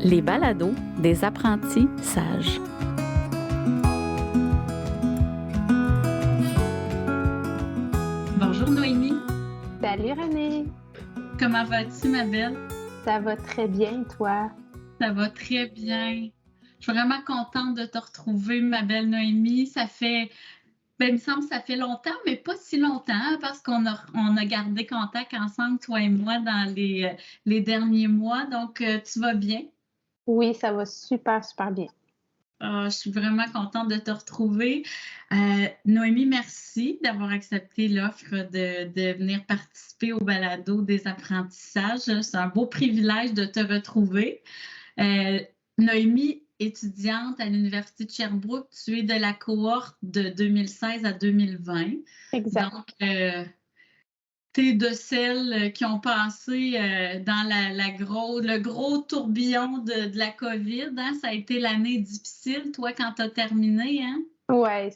Les balados des apprentis sages. Bonjour Noémie, Salut René, comment vas-tu ma belle? ça va très bien toi? Ça va très bien. Je suis vraiment contente de te retrouver ma belle Noémie. Il me semble que ça fait longtemps, mais pas si longtemps parce qu'on a gardé contact ensemble, toi et moi, dans les derniers mois. Donc, tu vas bien? Oui, ça va super, super bien. Je suis vraiment contente de te retrouver. Noémie, merci d'avoir accepté l'offre de venir participer au balado des apprentissages. C'est un beau privilège de te retrouver. Euh, Noémie, étudiante à l'Université de Sherbrooke, tu es de la cohorte de 2016 à 2020. Exact. Donc, tu de celles qui ont passé dans le gros tourbillon de la COVID. Hein? Ça a été l'année difficile, toi, quand tu as terminé. Hein? Ouais,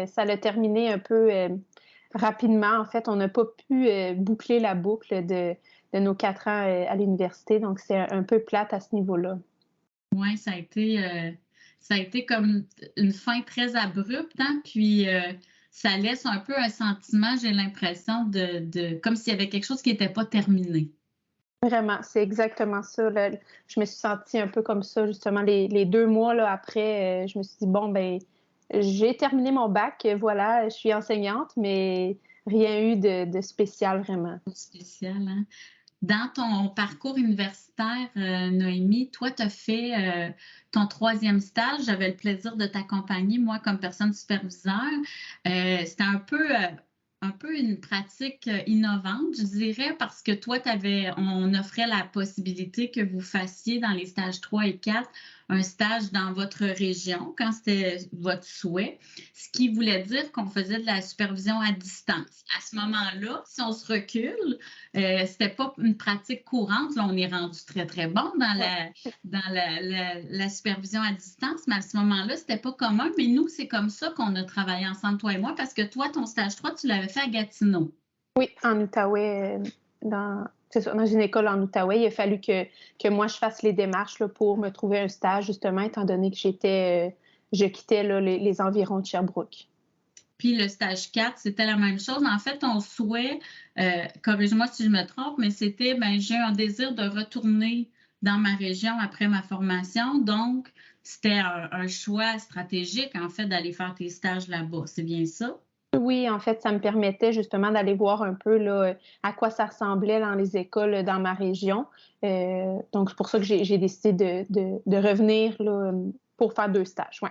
ça l'a terminé un peu rapidement. En fait, on n'a pas pu boucler la boucle de nos 4 ans à l'université, donc c'est un peu plate à ce niveau-là. Oui, ça a été comme une fin très abrupte, hein? Puis ça laisse un peu un sentiment, j'ai l'impression, comme s'il y avait quelque chose qui n'était pas terminé. Vraiment, c'est exactement ça, là. Je me suis sentie un peu comme ça, justement, les 2 mois là, après, je me suis dit, bon, ben, j'ai terminé mon bac, voilà, je suis enseignante, mais rien eu de spécial vraiment. Spécial, hein? Dans ton parcours universitaire, Noémie, toi, tu as fait ton troisième stage. J'avais le plaisir de t'accompagner, moi, comme personne superviseure. C'était un peu une pratique innovante, je dirais, parce que toi, on offrait la possibilité que vous fassiez dans les stages 3 et 4 un stage dans votre région quand c'était votre souhait, ce qui voulait dire qu'on faisait de la supervision à distance. À ce moment-là, si on se recule, c'était pas une pratique courante. Là, on est rendu très, très bon dans la supervision à distance, mais à ce moment-là, c'était pas commun. Mais nous, c'est comme ça qu'on a travaillé ensemble, toi et moi, parce que toi, ton stage 3, tu l'avais fait à Gatineau. Oui, en Outaouais, c'est ça, dans une école en Outaouais, il a fallu que moi je fasse les démarches là, pour me trouver un stage, justement, étant donné que je quittais là, les environs de Sherbrooke. Puis le stage 4, c'était la même chose. En fait, ton souhait, corrige-moi si je me trompe, mais c'était, ben, j'ai un désir de retourner dans ma région après ma formation. Donc, c'était un choix stratégique, en fait, d'aller faire tes stages là-bas. C'est bien ça? Oui, en fait, ça me permettait justement d'aller voir un peu là, à quoi ça ressemblait dans les écoles dans ma région. Donc, c'est pour ça que j'ai décidé de revenir là, pour faire 2 stages. Ouais.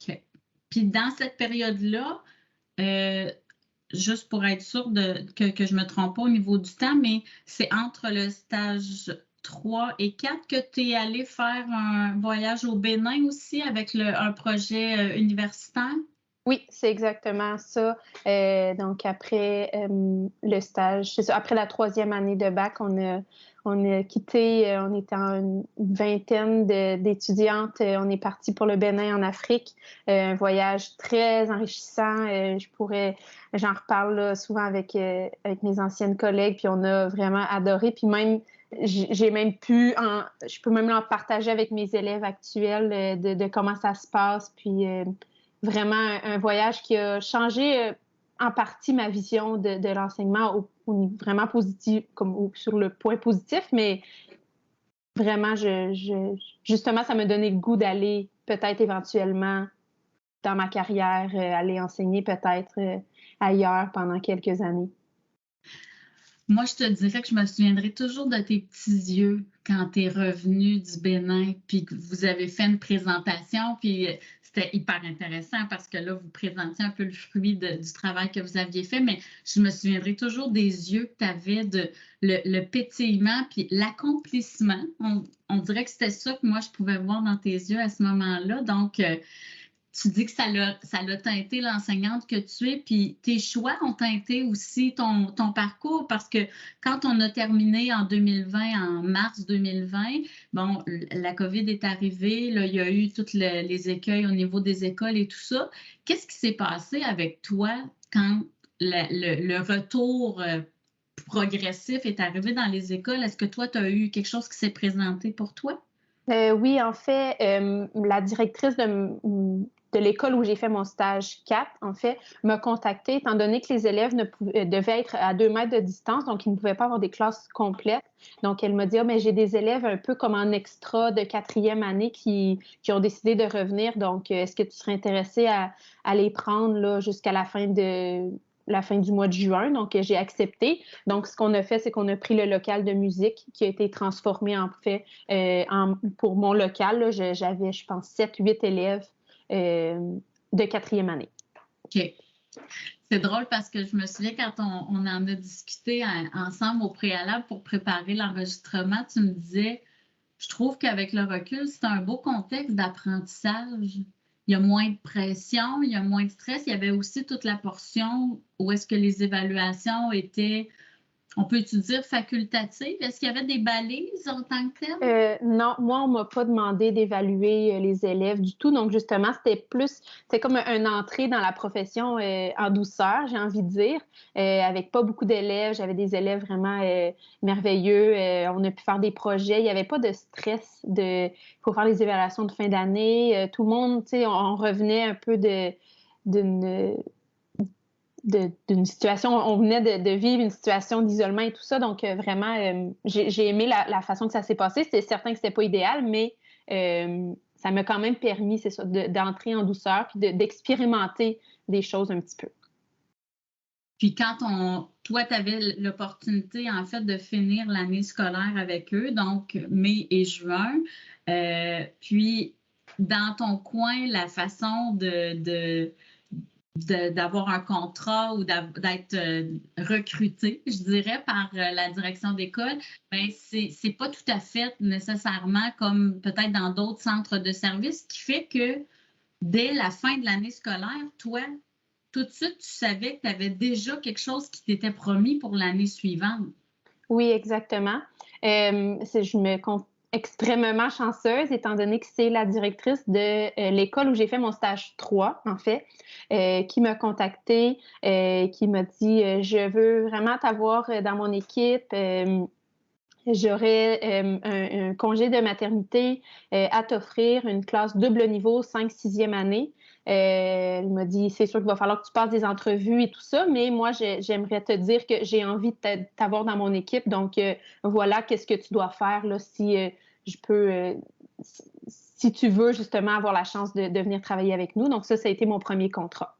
OK. Puis dans cette période-là, euh, juste pour être sûre que je ne me trompe pas au niveau du temps, mais c'est entre le stage 3 et 4 que tu es allé faire un voyage au Bénin aussi avec un projet universitaire? Oui, c'est exactement ça. Donc après le stage, c'est ça, après la troisième année de bac, on a quitté, on était une vingtaine d'étudiantes. On est parti pour le Bénin en Afrique. Un voyage très enrichissant. J'en reparle là, souvent avec mes anciennes collègues, puis on a vraiment adoré. Puis même, j'ai même je peux même en partager avec mes élèves actuels de comment ça se passe. Puis vraiment un voyage qui a changé en partie ma vision de l'enseignement au niveau vraiment positif, sur le point positif, mais vraiment, justement, ça m'a donné le goût d'aller peut-être éventuellement dans ma carrière, aller enseigner peut-être ailleurs pendant quelques années. Moi, je te dirais que je me souviendrai toujours de tes petits yeux quand tu es revenu du Bénin, puis que vous avez fait une présentation, puis c'était hyper intéressant parce que là, vous présentiez un peu le fruit du travail que vous aviez fait, mais je me souviendrai toujours des yeux que tu avais, le pétillement, puis l'accomplissement. On dirait que c'était ça que moi, je pouvais voir dans tes yeux à ce moment-là. Donc, tu dis que ça l'a teinté l'enseignante que tu es, puis tes choix ont teinté aussi ton parcours parce que quand on a terminé en 2020, en mars 2020, bon, la COVID est arrivée, là, il y a eu tous les écueils au niveau des écoles et tout ça. Qu'est-ce qui s'est passé avec toi quand le retour progressif est arrivé dans les écoles? Est-ce que toi, tu as eu quelque chose qui s'est présenté pour toi? Oui, en fait, la directrice de l'école où j'ai fait mon stage 4, en fait, m'a contactée étant donné que les élèves devaient être à 2 mètres de distance, donc ils ne pouvaient pas avoir des classes complètes. Donc, elle m'a dit: «Ah, mais j'ai des élèves un peu comme en extra de 4e année qui ont décidé de revenir. Donc, est-ce que tu serais intéressée à les prendre là, jusqu'à la fin du mois de juin?» Donc, j'ai accepté. Donc, ce qu'on a fait, c'est qu'on a pris le local de musique qui a été transformé en fait pour mon local. Là, j'avais, je pense, 7-8 élèves de 4e année. OK. C'est drôle parce que je me souviens quand on en a discuté ensemble au préalable pour préparer l'enregistrement, tu me disais, je trouve qu'avec le recul, c'est un beau contexte d'apprentissage. Il y a moins de pression, il y a moins de stress. Il y avait aussi toute la portion où est-ce que les évaluations étaient, on peut-tu dire facultatives? Est-ce qu'il y avait des balises en tant que telles? Non, moi, on m'a pas demandé d'évaluer les élèves du tout. Donc, justement, c'était comme une entrée dans la profession en douceur, j'ai envie de dire, avec pas beaucoup d'élèves. J'avais des élèves vraiment merveilleux. On a pu faire des projets. Il n'y avait pas de stress il faut faire les évaluations de fin d'année. Tout le monde, tu sais, on revenait un peu d'une d'une situation, on venait de vivre une situation d'isolement et tout ça, donc vraiment, j'ai aimé la façon que ça s'est passé. C'était certain que c'était pas idéal, mais ça m'a quand même permis, c'est ça, d'entrer en douceur puis d'expérimenter des choses un petit peu. Puis toi, tu avais l'opportunité, en fait, de finir l'année scolaire avec eux, donc mai et juin. Puis, dans ton coin, la façon d'avoir un contrat ou d'être recruté, je dirais, par la direction d'école, bien, c'est pas tout à fait nécessairement comme peut-être dans d'autres centres de services, ce qui fait que dès la fin de l'année scolaire, toi, tout de suite, tu savais que tu avais déjà quelque chose qui t'était promis pour l'année suivante. Oui, exactement. Je me compte extrêmement chanceuse étant donné que c'est la directrice de l'école où j'ai fait mon stage 3, en fait, qui m'a contactée, qui m'a dit je veux vraiment t'avoir dans mon équipe. J'aurais un congé de maternité à t'offrir, une classe double niveau 5-6e année. Elle m'a dit, c'est sûr qu'il va falloir que tu passes des entrevues et tout ça, mais moi, j'aimerais te dire que j'ai envie de t'avoir dans mon équipe. Donc, voilà, qu'est-ce que tu dois faire là, si je peux, si tu veux justement avoir la chance de venir travailler avec nous. Donc, ça a été mon premier contrat.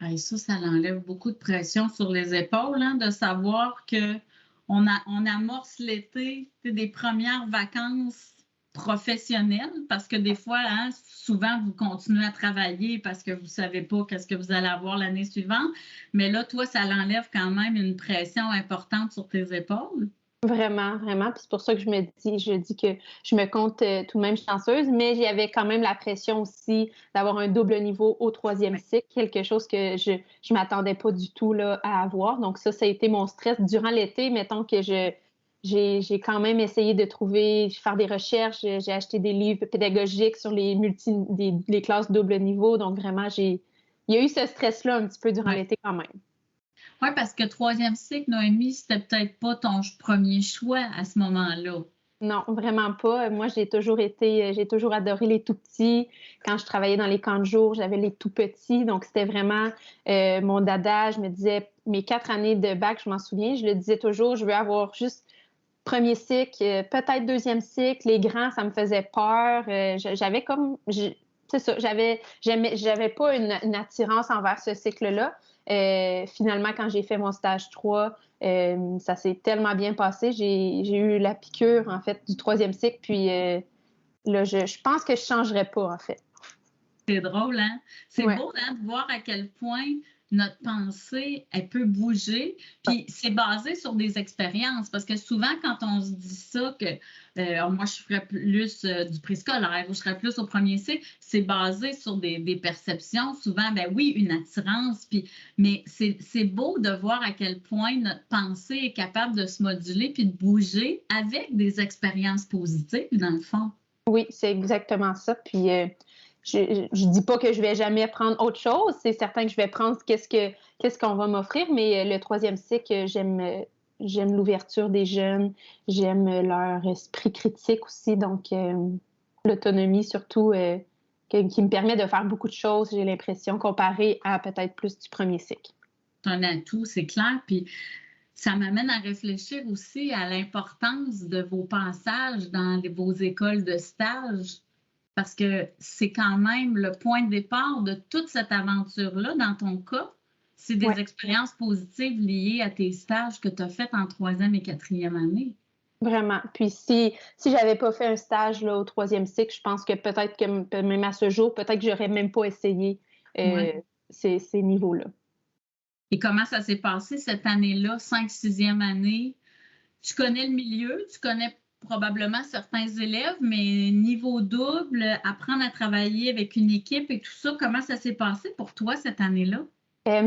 Et ça enlève beaucoup de pression sur les épaules, hein, de savoir qu'on amorce l'été, des premières vacances professionnelles, parce que des fois, hein, souvent, vous continuez à travailler parce que vous ne savez pas qu'est-ce que vous allez avoir l'année suivante. Mais là, toi, ça l'enlève quand même une pression importante sur tes épaules. Vraiment, vraiment. Puis c'est pour ça que je dis que je me compte tout de même chanceuse, mais j'avais quand même la pression aussi d'avoir un double niveau au 3e cycle, quelque chose que je m'attendais pas du tout là, à avoir. Donc ça a été mon stress durant l'été. Mettons que j'ai quand même essayé de faire des recherches. J'ai acheté des livres pédagogiques sur les classes double niveau. Donc vraiment, il y a eu ce stress-là un petit peu durant l'été quand même. Oui, parce que 3e cycle, Noémie, c'était peut-être pas ton premier choix à ce moment-là. Non, vraiment pas. Moi, j'ai toujours adoré les tout petits. Quand je travaillais dans les camps de jour, j'avais les tout petits. Donc, c'était vraiment mon dada. Je me disais, mes 4 années de bac, je m'en souviens, je le disais toujours, je veux avoir juste premier cycle, peut-être 2e cycle. Les grands, ça me faisait peur. C'est ça, j'avais pas une attirance envers ce cycle-là. Finalement, quand j'ai fait mon stage 3, ça s'est tellement bien passé. J'ai eu la piqûre, en fait, du 3e cycle. Puis là, je pense que je ne changerais pas, en fait. C'est drôle, hein? C'est Ouais. beau, hein, de voir à quel point notre pensée, elle peut bouger. Puis c'est basé sur des expériences. Parce que souvent, quand on se dit ça, que moi, je ferais plus du préscolaire ou je serais plus au premier cycle, c'est basé sur des perceptions. Souvent, ben oui, une attirance. Mais c'est beau de voir à quel point notre pensée est capable de se moduler puis de bouger avec des expériences positives, dans le fond. Oui, c'est exactement ça. Puis je dis pas que je vais jamais prendre autre chose. C'est certain que je vais prendre qu'est-ce qu'on va m'offrir, mais le 3e cycle, j'aime l'ouverture des jeunes, j'aime leur esprit critique aussi, donc l'autonomie surtout qui me permet de faire beaucoup de choses, j'ai l'impression, comparé à peut-être plus du premier cycle. C'est un atout, c'est clair. Puis ça m'amène à réfléchir aussi à l'importance de vos passages dans vos écoles de stage, parce que c'est quand même le point de départ de toute cette aventure-là, dans ton cas. C'est des expériences positives liées à tes stages que tu as faits en 3e et 4e année. Vraiment. Puis si j'avais pas fait un stage là, au 3e cycle, je pense que peut-être que même à ce jour, peut-être que j'aurais même pas essayé ces niveaux-là. Et comment ça s'est passé cette année-là, 5e, 6e année? Tu connais le milieu, tu connais probablement certains élèves, mais niveau double, apprendre à travailler avec une équipe et tout ça, comment ça s'est passé pour toi cette année-là?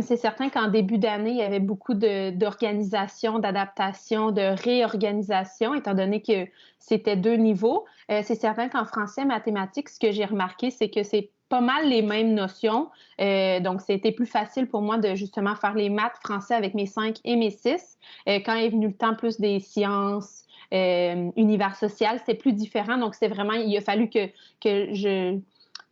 C'est certain qu'en début d'année, il y avait beaucoup d'organisation, d'adaptation, de réorganisation, étant donné que c'était 2 niveaux. C'est certain qu'en français mathématiques, ce que j'ai remarqué, c'est que c'est pas mal les mêmes notions. Donc, c'était plus facile pour moi de justement faire les maths français avec mes 5 et mes 6. Quand est venu le temps plus des sciences, univers social, c'était plus différent. Donc, c'est vraiment, il a fallu que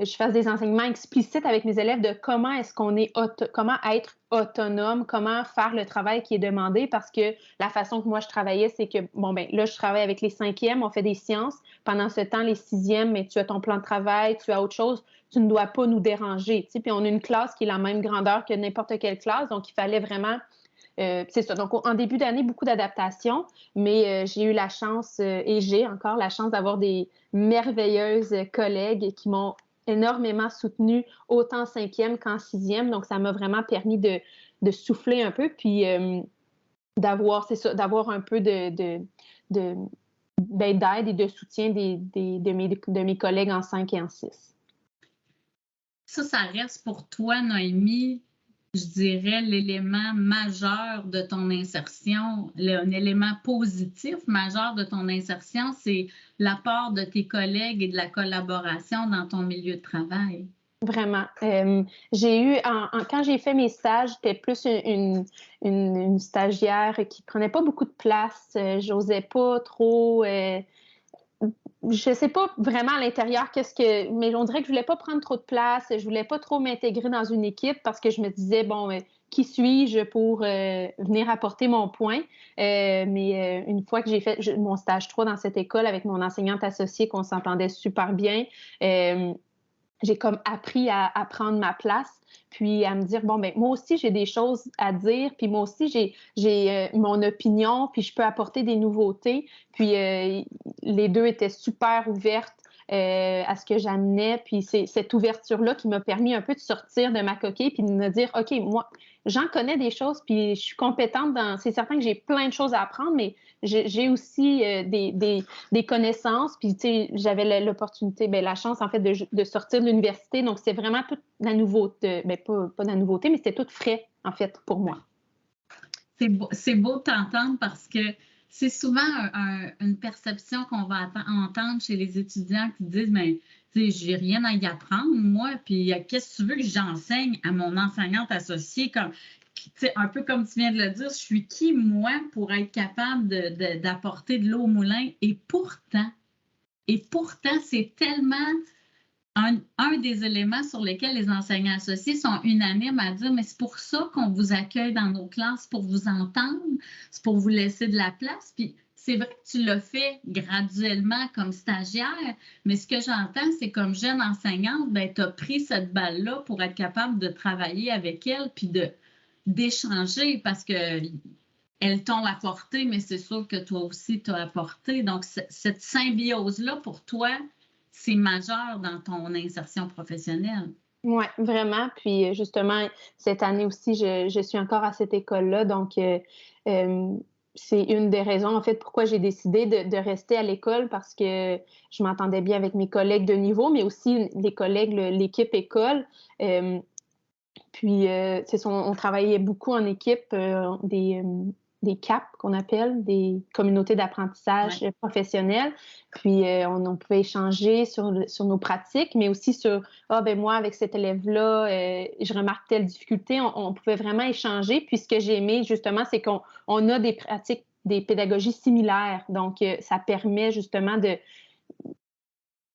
je fasse des enseignements explicites avec mes élèves de comment est-ce qu'on est comment être autonome, comment faire le travail qui est demandé, parce que la façon que moi je travaillais, c'est que là je travaille avec les 5e, on fait des sciences. Pendant ce temps, les 6e, mais tu as ton plan de travail, tu as autre chose, tu ne dois pas nous déranger. Tu sais? Puis on a une classe qui est la même grandeur que n'importe quelle classe, donc il fallait vraiment c'est ça. Donc, en début d'année, beaucoup d'adaptation, mais j'ai eu la chance et j'ai encore la chance d'avoir des merveilleuses collègues qui m'ont énormément soutenue autant en 5e qu'en 6e. Donc, ça m'a vraiment permis de souffler un peu, puis d'avoir un peu d'aide et de soutien de mes collègues en 5 et en 6. Ça reste pour toi, Noémie, je dirais, l'élément majeur de ton insertion, un élément positif majeur de ton insertion, c'est l'apport de tes collègues et de la collaboration dans ton milieu de travail. Vraiment. J'ai eu, quand j'ai fait mes stages, j'étais plus une stagiaire qui prenait pas beaucoup de place. J'osais pas trop. Je sais pas vraiment à l'intérieur mais on dirait que je voulais pas prendre trop de place. Je voulais pas trop m'intégrer dans une équipe parce que je me disais, qui suis-je pour venir apporter mon point? Mais une fois que j'ai fait mon stage 3 dans cette école avec mon enseignante associée, qu'on s'entendait super bien, j'ai comme appris à prendre ma place, puis à me dire, moi aussi, j'ai des choses à dire, puis moi aussi, j'ai mon opinion, puis je peux apporter des nouveautés. Puis les deux étaient super ouvertes à ce que j'amenais, puis c'est cette ouverture-là qui m'a permis un peu de sortir de ma coquille, puis de me dire, OK, moi, j'en connais des choses, puis je suis compétente c'est certain que j'ai plein de choses à apprendre, mais j'ai aussi des connaissances, puis tu sais, j'avais l'opportunité, la chance en fait de sortir de l'université, donc c'est vraiment toute la nouveauté, pas de la nouveauté, mais c'était tout frais en fait pour moi. C'est beau de t'entendre parce que c'est souvent une perception qu'on va entendre chez les étudiants qui disent, j'ai rien à y apprendre, moi, puis qu'est-ce que tu veux que j'enseigne à mon enseignante associée, un peu comme tu viens de le dire, je suis qui, moi, pour être capable d'apporter de l'eau au moulin? Et pourtant, c'est tellement un des éléments sur lesquels les enseignants associés sont unanimes à dire, mais c'est pour ça qu'on vous accueille dans nos classes, pour vous entendre, c'est pour vous laisser de la place. Puis c'est vrai que tu l'as fait graduellement comme stagiaire, mais ce que j'entends, c'est comme jeune enseignante, tu as pris cette balle-là pour être capable de travailler avec elle, puis d'échanger, parce qu'elles t'ont apporté, mais c'est sûr que toi aussi t'as apporté. Donc, cette symbiose-là, pour toi, c'est majeur dans ton insertion professionnelle. Oui, vraiment. Puis justement, cette année aussi, je suis encore à cette école-là. Donc, c'est une des raisons, en fait, pourquoi j'ai décidé de rester à l'école, parce que je m'entendais bien avec mes collègues de niveau, mais aussi les collègues, l'équipe école. Puis, on travaillait beaucoup en équipe, des CAP qu'on appelle, des communautés d'apprentissage professionnels. Puis, on pouvait échanger sur nos pratiques, mais aussi sur, moi, avec cet élève-là, je remarque telle difficulté. On pouvait vraiment échanger. Puis, ce que j'ai aimé, justement, c'est qu'on a des pratiques des pédagogies similaires. Donc, ça permet justement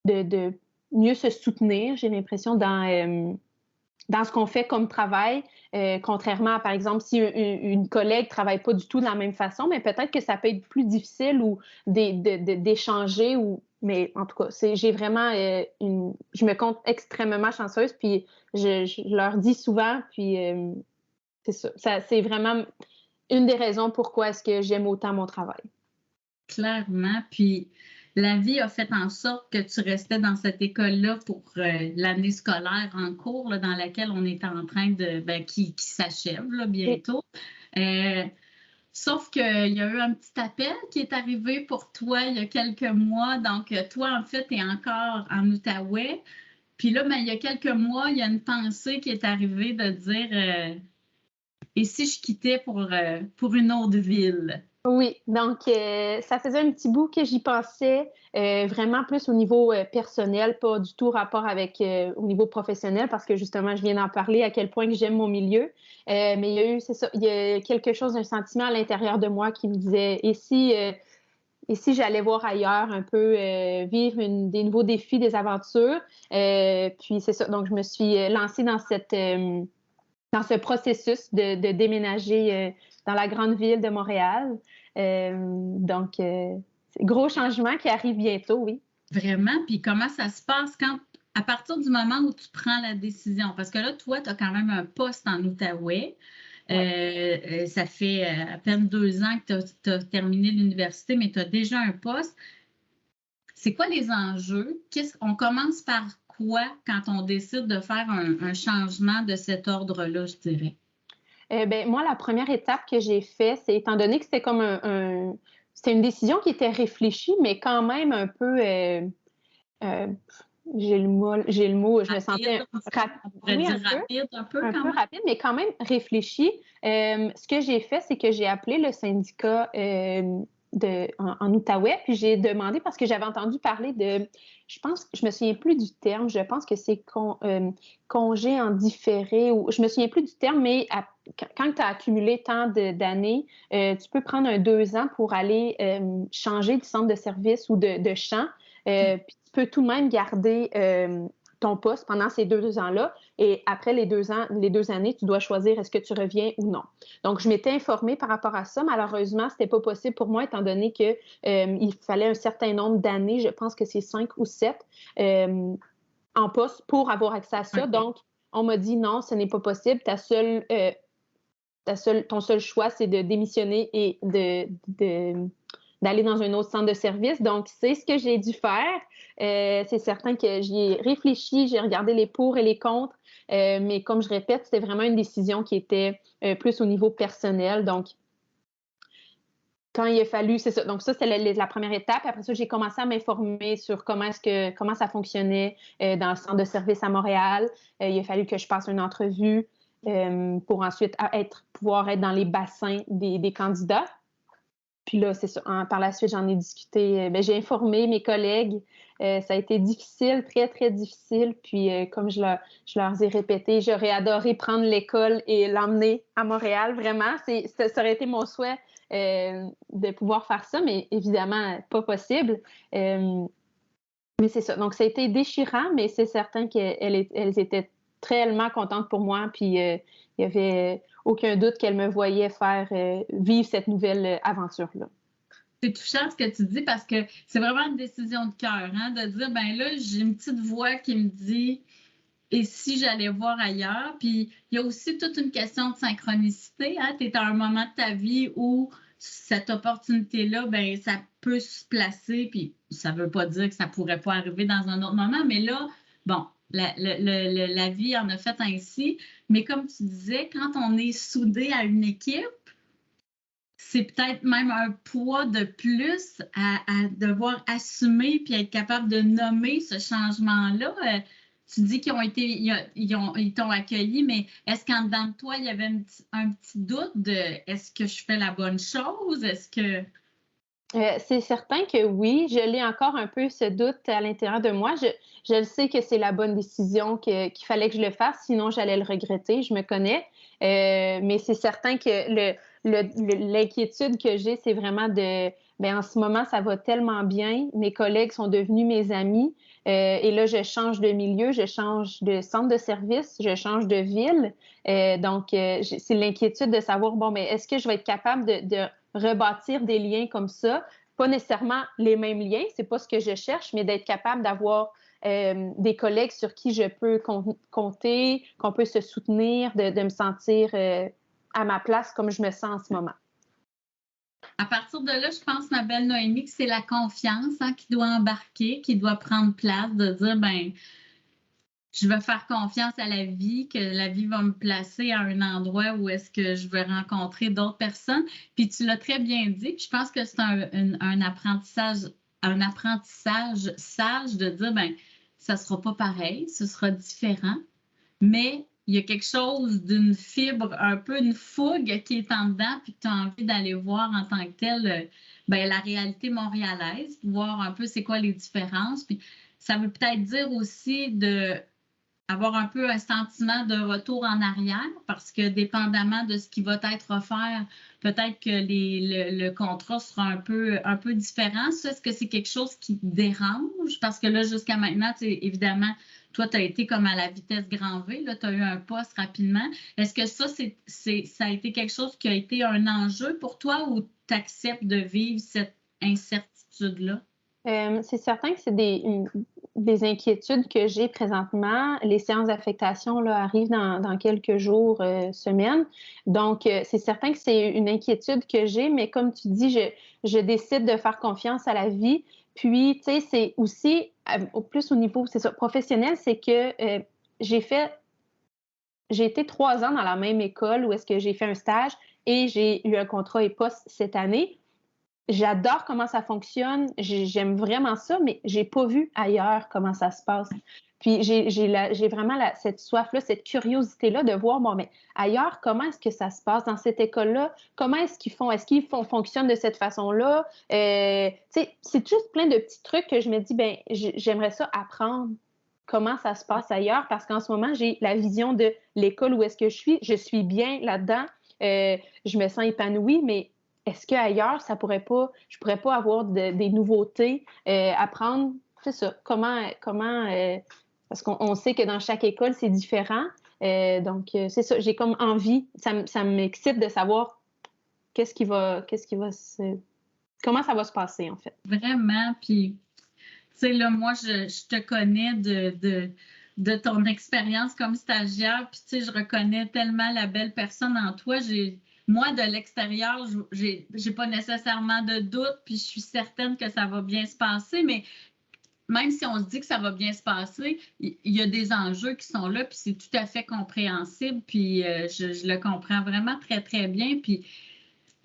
de mieux se soutenir, j'ai l'impression, dans ce qu'on fait comme travail, contrairement à, par exemple, si une collègue ne travaille pas du tout de la même façon, mais peut-être que ça peut être plus difficile ou d'échanger. Mais en tout cas, j'ai vraiment je me compte extrêmement chanceuse, puis je leur dis souvent, puis c'est ça. C'est vraiment une des raisons pourquoi est-ce que j'aime autant mon travail. Clairement, puis la vie a fait en sorte que tu restais dans cette école-là pour l'année scolaire en cours là, dans laquelle on est en train qui s'achève là, bientôt. Sauf qu'il y a eu un petit appel qui est arrivé pour toi il y a quelques mois. Donc, toi, en fait, tu es encore en Outaouais. Puis là, il y a quelques mois, il y a une pensée qui est arrivée de dire et si je quittais pour une autre ville? Oui, donc ça faisait un petit bout que j'y pensais, vraiment plus au niveau personnel, pas du tout rapport avec au niveau professionnel, parce que justement, je viens d'en parler à quel point que j'aime mon milieu. Mais il y a eu, c'est ça, il y a quelque chose, un sentiment à l'intérieur de moi qui me disait, et si j'allais voir ailleurs un peu, vivre des nouveaux défis, des aventures. Puis c'est ça, donc je me suis lancée dans ce processus de déménager dans la grande ville de Montréal. Donc, gros changement qui arrive bientôt, oui. Vraiment? Puis comment ça se passe à partir du moment où tu prends la décision? Parce que là, toi, tu as quand même un poste en Outaouais. Ouais. Ça fait à peine 2 ans que tu as terminé l'université, mais tu as déjà un poste. C'est quoi les enjeux? On commence par quoi quand on décide de faire un changement de cet ordre-là, je dirais? Moi, la première étape que j'ai faite, c'est étant donné que c'était comme c'était une décision qui était réfléchie, mais quand même un peu, j'ai le mot, je me sentais rapide, un peu rapide, mais quand même réfléchie. Ce que j'ai fait, c'est que j'ai appelé le syndicat en Outaouais, puis j'ai demandé, parce que j'avais entendu parler je me souviens plus du terme, je pense que c'est congé en différé, ou je me souviens plus du terme, mais quand tu as accumulé tant d'années, tu peux prendre 2 ans pour aller changer de centre de service ou de champ, puis tu peux tout de même garder ton poste pendant ces 2 ans-là. Et après les 2 années, tu dois choisir est-ce que tu reviens ou non. Donc, je m'étais informée par rapport à ça. Malheureusement, ce n'était pas possible pour moi, étant donné qu'il fallait un certain nombre d'années, je pense que c'est 5 ou 7, en poste pour avoir accès à ça. Okay. Donc, on m'a dit non, ce n'est pas possible. Ton seul choix, c'est de démissionner et d'aller dans un autre centre de service. Donc, c'est ce que j'ai dû faire. C'est certain que j'y ai réfléchi, j'ai regardé les pour et les contre, mais comme je répète, c'était vraiment une décision qui était plus au niveau personnel. Donc, quand il a fallu, c'est ça. Donc, ça, c'est la première étape. Après ça, j'ai commencé à m'informer sur comment ça fonctionnait dans le centre de service à Montréal. Il a fallu que je passe une entrevue pour ensuite pouvoir être dans les bassins des candidats. Puis là, c'est ça. Par la suite, j'en ai discuté. J'ai informé mes collègues. Ça a été difficile, très, très difficile. Puis comme je leur ai répété, j'aurais adoré prendre l'école et l'emmener à Montréal. Vraiment, ça aurait été mon souhait de pouvoir faire ça, mais évidemment, pas possible. Mais c'est ça. Donc, ça a été déchirant, mais c'est certain qu'elles étaient tellement contentes pour moi. Puis il y avait aucun doute qu'elle me voyait faire vivre cette nouvelle aventure-là. C'est touchant ce que tu dis parce que c'est vraiment une décision de cœur, hein, de dire, ben là, j'ai une petite voix qui me dit, et si j'allais voir ailleurs? Puis il y a aussi toute une question de synchronicité, hein? Tu es à un moment de ta vie où cette opportunité-là, ben ça peut se placer, puis ça ne veut pas dire que ça ne pourrait pas arriver dans un autre moment, mais là, bon, la vie en a fait ainsi. Mais comme tu disais, quand on est soudé à une équipe, c'est peut-être même un poids de plus à devoir assumer puis être capable de nommer ce changement-là. Tu dis ils t'ont accueilli, mais est-ce qu'en dedans de toi, il y avait un petit doute de est-ce que je fais la bonne chose? Est-ce que... c'est certain que oui, je l'ai encore un peu ce doute à l'intérieur de moi. Je le sais que c'est la bonne décision qu'il fallait que je le fasse, sinon j'allais le regretter, je me connais. Mais c'est certain que l'inquiétude que j'ai, c'est vraiment en ce moment, ça va tellement bien. Mes collègues sont devenus mes amis. Et là, je change de milieu, je change de centre de service, je change de ville. Donc, c'est l'inquiétude de savoir, mais est-ce que je vais être capable de rebâtir des liens comme ça? Pas nécessairement les mêmes liens, c'est pas ce que je cherche, mais d'être capable d'avoir des collègues sur qui je peux compter, qu'on peut se soutenir, de me sentir à ma place comme je me sens en ce moment. À partir de là, je pense, ma belle Noémie, que c'est la confiance qui doit embarquer, qui doit prendre place, de dire, je vais faire confiance à la vie, que la vie va me placer à un endroit où est-ce que je vais rencontrer d'autres personnes. Puis tu l'as très bien dit, puis je pense que c'est un apprentissage sage de dire, ça ne sera pas pareil, ce sera différent, mais il y a quelque chose d'une fibre, un peu une fougue qui est en dedans, puis que tu as envie d'aller voir en tant que telle la réalité montréalaise, voir un peu c'est quoi les différences. Puis ça veut peut-être dire aussi avoir un peu un sentiment de retour en arrière, parce que dépendamment de ce qui va être offert, peut-être que le contrat sera un peu différent. Ça, est-ce que c'est quelque chose qui te dérange? Parce que là, jusqu'à maintenant, évidemment, toi, tu as été comme à la vitesse grand V, tu as eu un poste rapidement. Est-ce que ça, ça a été quelque chose qui a été un enjeu pour toi ou tu acceptes de vivre cette incertitude-là? C'est certain que c'est des inquiétudes que j'ai présentement. Les séances d'affectation arrivent dans quelques jours, semaines. Donc, c'est certain que c'est une inquiétude que j'ai, mais comme tu dis, je décide de faire confiance à la vie. Puis, tu sais, c'est aussi, plus au niveau, c'est ça, professionnel, c'est que j'ai été 3 ans dans la même école où est-ce que j'ai fait un stage et j'ai eu un contrat et poste cette année. J'adore comment ça fonctionne, j'aime vraiment ça, mais j'ai pas vu ailleurs comment ça se passe. Puis j'ai vraiment cette soif-là, cette curiosité-là de voir, mais ailleurs, comment est-ce que ça se passe dans cette école-là? Comment est-ce qu'ils font? Est-ce qu'ils fonctionnent de cette façon-là? Tu sais, c'est juste plein de petits trucs que je me dis, j'aimerais ça apprendre comment ça se passe ailleurs, parce qu'en ce moment, j'ai la vision de l'école où est-ce que je suis bien là-dedans, je me sens épanouie, mais est-ce qu'ailleurs, je pourrais pas avoir des nouveautés, apprendre, c'est ça, comment parce qu'on sait que dans chaque école, c'est différent. Donc, c'est ça, j'ai comme envie, ça m'excite de savoir comment ça va se passer, en fait. Vraiment, puis, tu sais, là, moi, je te connais de ton expérience comme stagiaire, puis, tu sais, je reconnais tellement la belle personne en toi. Moi, de l'extérieur, j'ai pas nécessairement de doute, puis je suis certaine que ça va bien se passer, mais même si on se dit que ça va bien se passer, il y a des enjeux qui sont là, puis c'est tout à fait compréhensible, puis je le comprends vraiment très, très bien,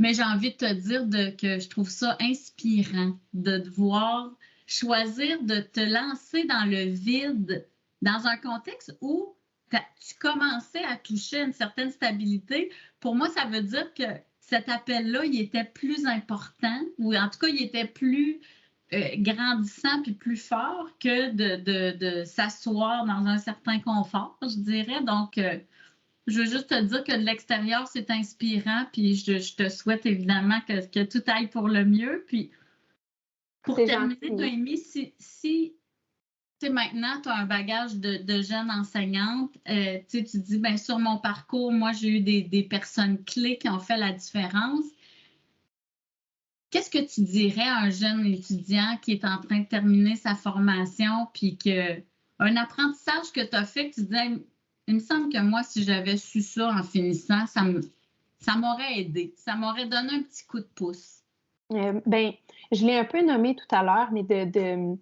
mais j'ai envie de te dire que je trouve ça inspirant de devoir choisir de te lancer dans le vide, dans un contexte où tu commençais à toucher une certaine stabilité. Pour moi, ça veut dire que cet appel-là, il était plus important, ou en tout cas, il était plus grandissant puis plus fort que de s'asseoir dans un certain confort, je dirais. Donc, je veux juste te dire que de l'extérieur, c'est inspirant, puis je te souhaite évidemment que tout aille pour le mieux. Puis, pour terminer, Noémie, si maintenant, tu as un bagage de jeune enseignante, tu dis, sur mon parcours, moi, j'ai eu des personnes clés qui ont fait la différence. Qu'est-ce que tu dirais à un jeune étudiant qui est en train de terminer sa formation, puis un apprentissage que tu as fait, que tu disais, il me semble que moi, si j'avais su ça en finissant, ça m'aurait aidé. Ça m'aurait donné un petit coup de pouce. Je l'ai un peu nommé tout à l'heure, mais de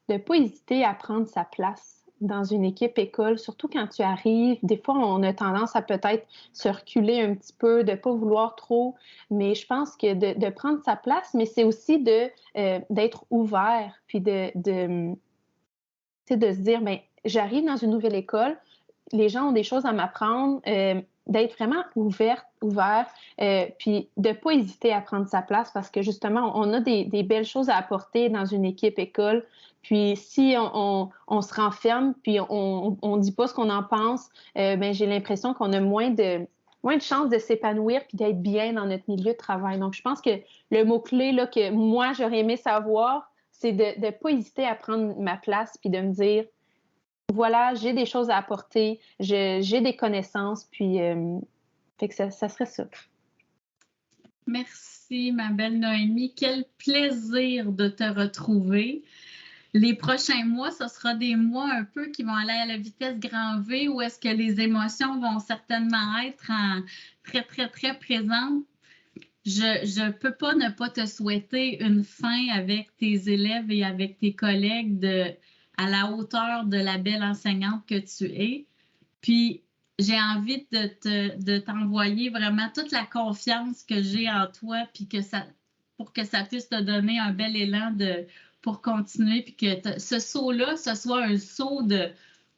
ne pas hésiter à prendre sa place dans une équipe école, surtout quand tu arrives. Des fois, on a tendance à peut-être se reculer un petit peu, de ne pas vouloir trop, mais je pense que de prendre sa place, mais c'est aussi d'être ouvert, puis de se dire, j'arrive dans une nouvelle école, les gens ont des choses à m'apprendre, d'être vraiment ouvert, puis de ne pas hésiter à prendre sa place parce que justement, on a des belles choses à apporter dans une équipe école. Puis si on se renferme, puis on ne dit pas ce qu'on en pense, j'ai l'impression qu'on a moins moins de chances de s'épanouir puis d'être bien dans notre milieu de travail. Donc, je pense que le mot-clé là, que moi, j'aurais aimé savoir, c'est de ne pas hésiter à prendre ma place puis de me dire, voilà, j'ai des choses à apporter, j'ai des connaissances, puis fait que ça serait ça. Merci, ma belle Noémie. Quel plaisir de te retrouver. Les prochains mois, ce sera des mois un peu qui vont aller à la vitesse grand V, où est-ce que les émotions vont certainement être très, très, très présentes. Je ne peux pas ne pas te souhaiter une fin avec tes élèves et avec tes collègues à la hauteur de la belle enseignante que tu es. Puis, j'ai envie de t'envoyer vraiment toute la confiance que j'ai en toi, puis pour que ça puisse te donner un bel élan pour continuer, puis que ce saut-là, ce soit un saut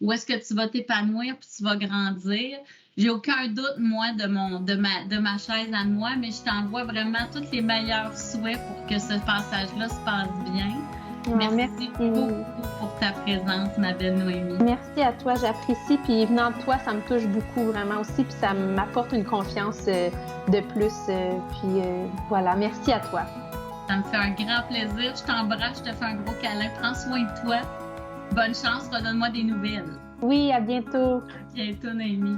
où est-ce que tu vas t'épanouir, puis tu vas grandir. J'ai aucun doute, moi, de ma chaise à moi, mais je t'envoie vraiment tous les meilleurs souhaits pour que ce passage-là se passe bien. Merci beaucoup pour ta présence, ma belle Noémie. Merci à toi, j'apprécie. Puis venant de toi, ça me touche beaucoup vraiment aussi. Puis ça m'apporte une confiance de plus. Voilà, merci à toi. Ça me fait un grand plaisir. Je t'embrasse, je te fais un gros câlin. Prends soin de toi. Bonne chance, redonne-moi des nouvelles. Oui, à bientôt. À bientôt, Noémie.